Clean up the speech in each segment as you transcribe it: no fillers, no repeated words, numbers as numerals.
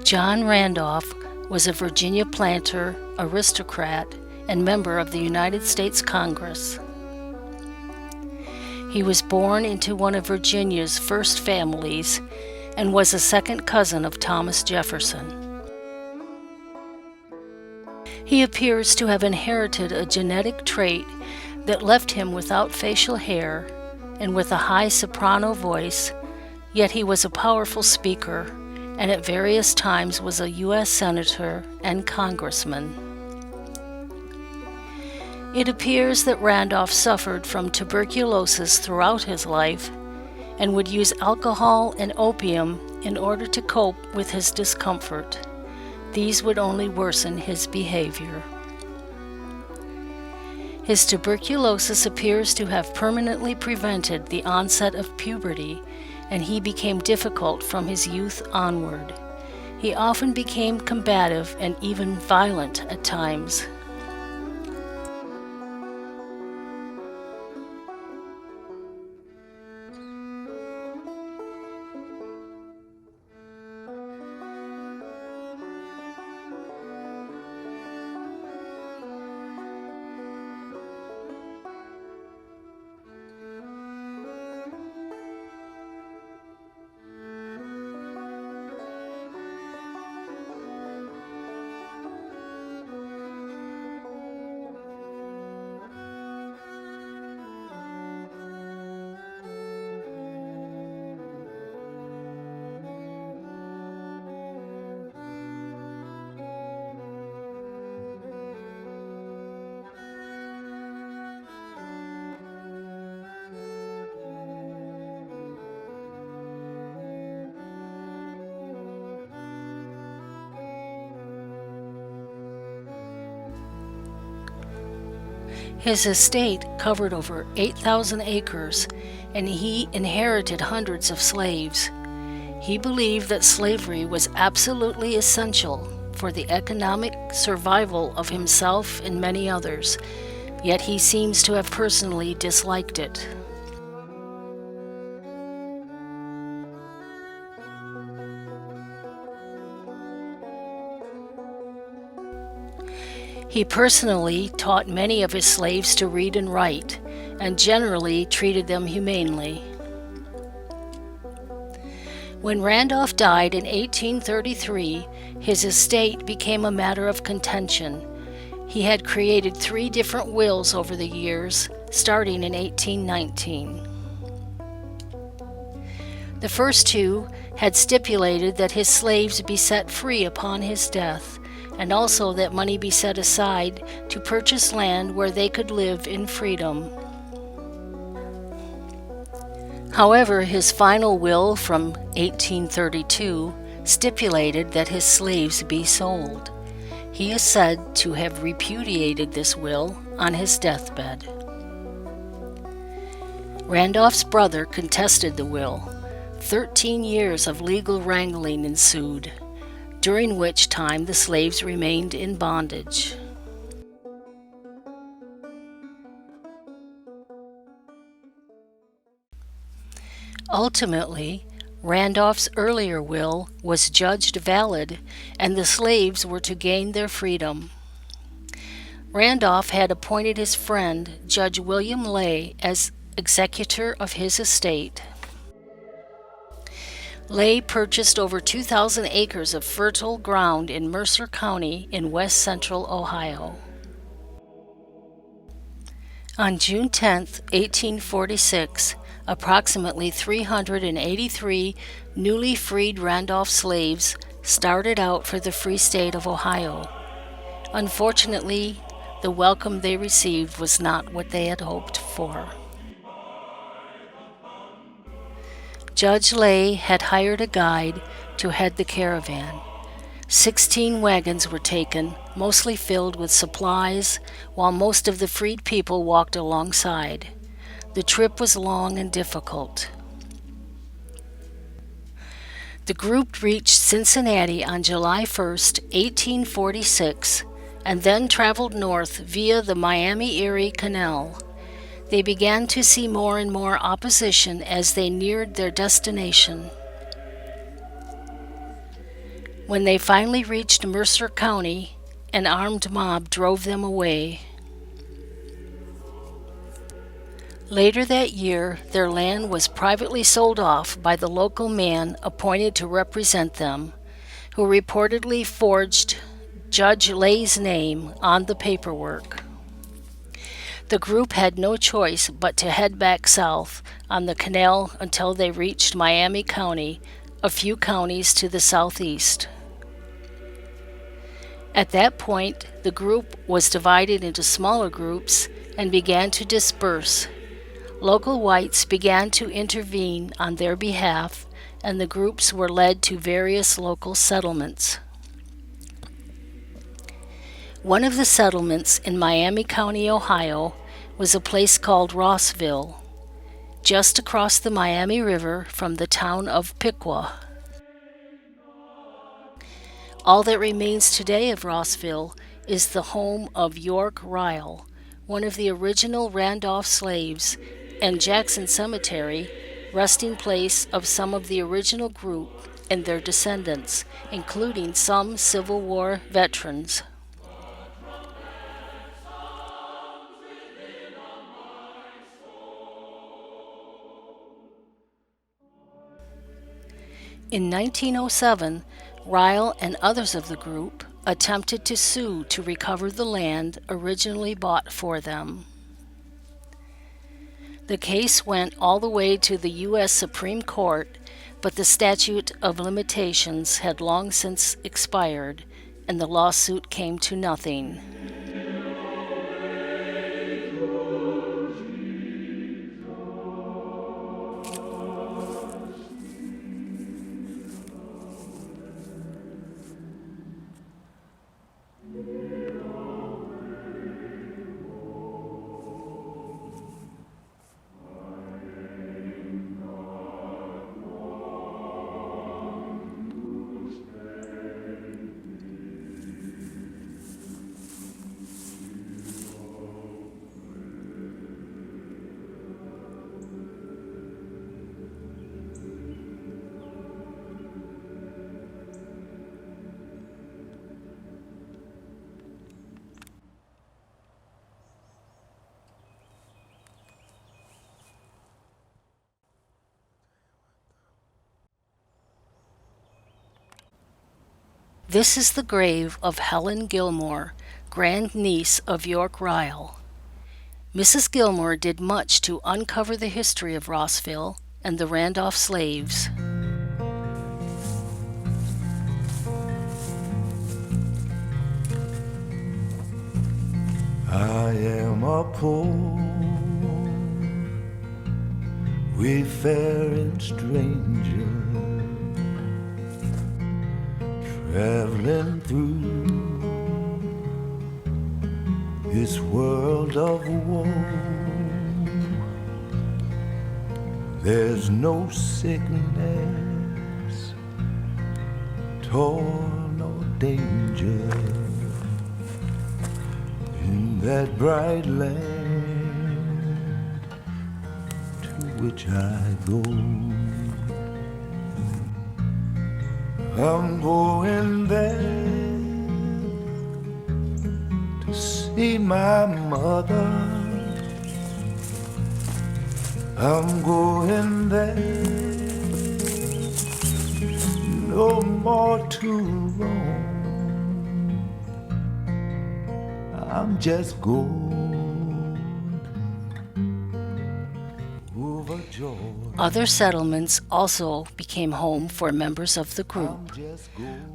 John Randolph was a Virginia planter, aristocrat, and member of the United States Congress. He was born into one of Virginia's first families and was a second cousin of Thomas Jefferson. He appears to have inherited a genetic trait that left him without facial hair and with a high soprano voice, yet he was a powerful speaker and at various times was a U.S. Senator and Congressman. It appears that Randolph suffered from tuberculosis throughout his life and would use alcohol and opium in order to cope with his discomfort. These would only worsen his behavior. His tuberculosis appears to have permanently prevented the onset of puberty, and he became difficult from his youth onward. He often became combative and even violent at times. His estate covered over 8,000 acres, and he inherited hundreds of slaves. He believed that slavery was absolutely essential for the economic survival of himself and many others, yet he seems to have personally disliked it. He personally taught many of his slaves to read and write, and generally treated them humanely. When Randolph died in 1833, his estate became a matter of contention. He had created 3 different wills over the years, starting in 1819. The first 2 had stipulated that his slaves be set free upon his death, and also that money be set aside to purchase land where they could live in freedom. However, his final will from 1832 stipulated that his slaves be sold. He is said to have repudiated this will on his deathbed. Randolph's brother contested the will. 13 years of legal wrangling ensued, during which time the slaves remained in bondage. Ultimately, Randolph's earlier will was judged valid, and the slaves were to gain their freedom. Randolph had appointed his friend, Judge William Lay, as executor of his estate. Lay purchased over 2,000 acres of fertile ground in Mercer County in west central Ohio. On June 10, 1846, approximately 383 newly freed Randolph slaves started out for the Free State of Ohio. Unfortunately, the welcome they received was not what they had hoped for. Judge Lay had hired a guide to head the caravan. 16 wagons were taken, mostly filled with supplies, while most of the freed people walked alongside. The trip was long and difficult. The group reached Cincinnati on July 1, 1846, and then traveled north via the Miami-Erie Canal. They began to see more and more opposition as they neared their destination. When they finally reached Mercer County, an armed mob drove them away. Later that year, their land was privately sold off by the local man appointed to represent them, who reportedly forged Judge Lay's name on the paperwork. The group had no choice but to head back south on the canal until they reached Miami County, a few counties to the southeast. At that point, the group was divided into smaller groups and began to disperse. Local whites began to intervene on their behalf, and the groups were led to various local settlements. One of the settlements in Miami County, Ohio, was a place called Rossville, just across the Miami River from the town of Piqua. All that remains today of Rossville is the home of York Ryle, one of the original Randolph slaves, and Jackson Cemetery, resting place of some of the original group and their descendants, including some Civil War veterans. In 1907, Ryle and others of the group attempted to sue to recover the land originally bought for them. The case went all the way to the U.S. Supreme Court, but the statute of limitations had long since expired, and the lawsuit came to nothing. This is the grave of Helen Gilmore, grandniece of York Ryle. Mrs. Gilmore did much to uncover the history of Rossville and the Randolph Slaves. I am a poor, wayfaring stranger, traveling through this world of woe. There's no sickness, toil, nor danger in that bright land to which I go. I'm going there to see my mother. I'm going there no more to roam. I'm just going overjoyed. Other settlements also became home for members of the group.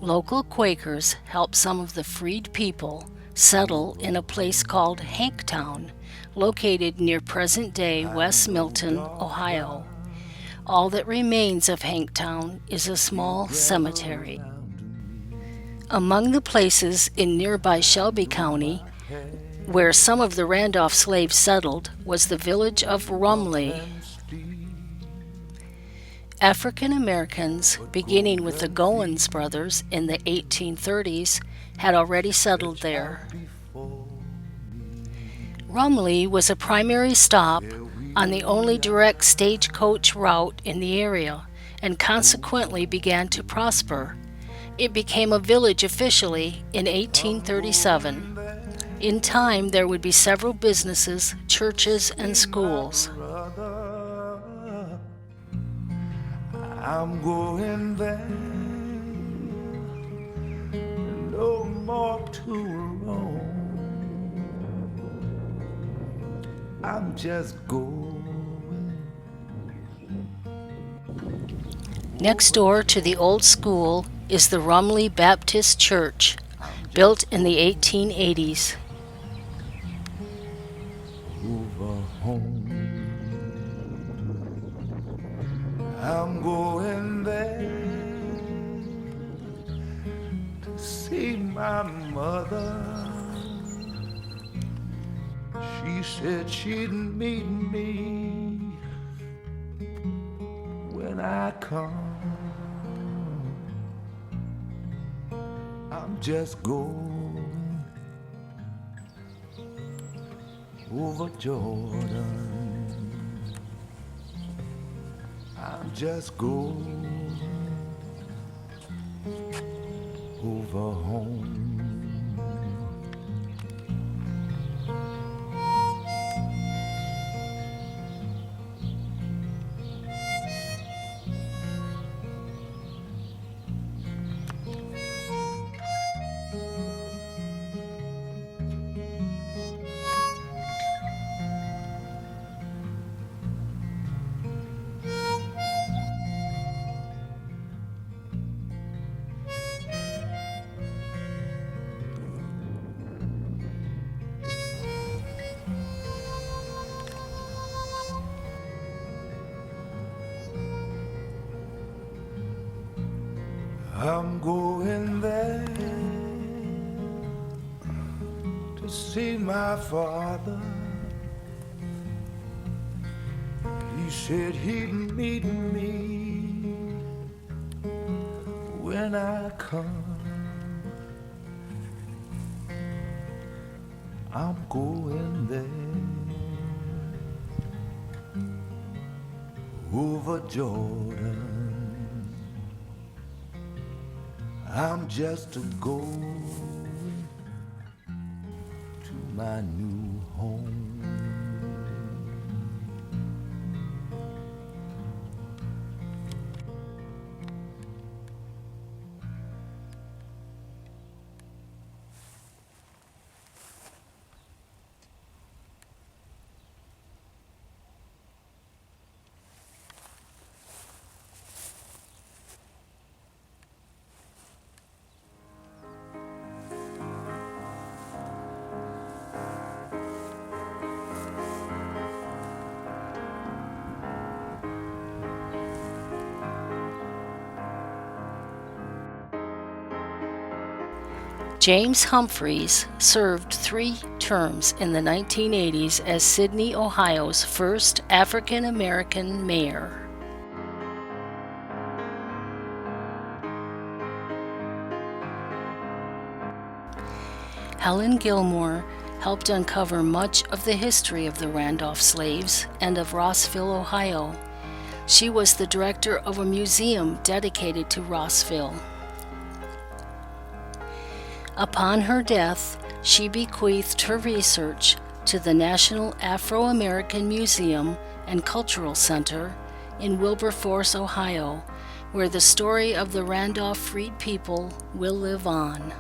Local Quakers helped some of the freed people settle in a place called Hanktown, located near present-day West Milton, Ohio. All that remains of Hanktown is a small cemetery. Among the places in nearby Shelby County where some of the Randolph slaves settled was the village of Rumley. African Americans, beginning with the Goins brothers in the 1830s, had already settled there. Rumley was a primary stop on the only direct stagecoach route in the area, and consequently began to prosper. It became a village officially in 1837. In time, there would be several businesses, churches, and schools. Brother, I'm going there. No more to roam. I'm just going. Next door to the old school is the Rumley Baptist Church, built in the 1880s. Over home. I'm going there to see my mother. She said she'd meet me when I come. I'm just going over Jordan. I'm just going over home. I'm going there to see my father. He said he'd meet me when I come. I'm going there over Jordan. I'm just going to my new home. James Humphreys served 3 terms in the 1980s as Sydney, Ohio's first African-American mayor. Helen Gilmore helped uncover much of the history of the Randolph Slaves and of Rossville, Ohio. She was the director of a museum dedicated to Rossville. Upon her death, she bequeathed her research to the National Afro-American Museum and Cultural Center in Wilberforce, Ohio, where the story of the Randolph freed people will live on.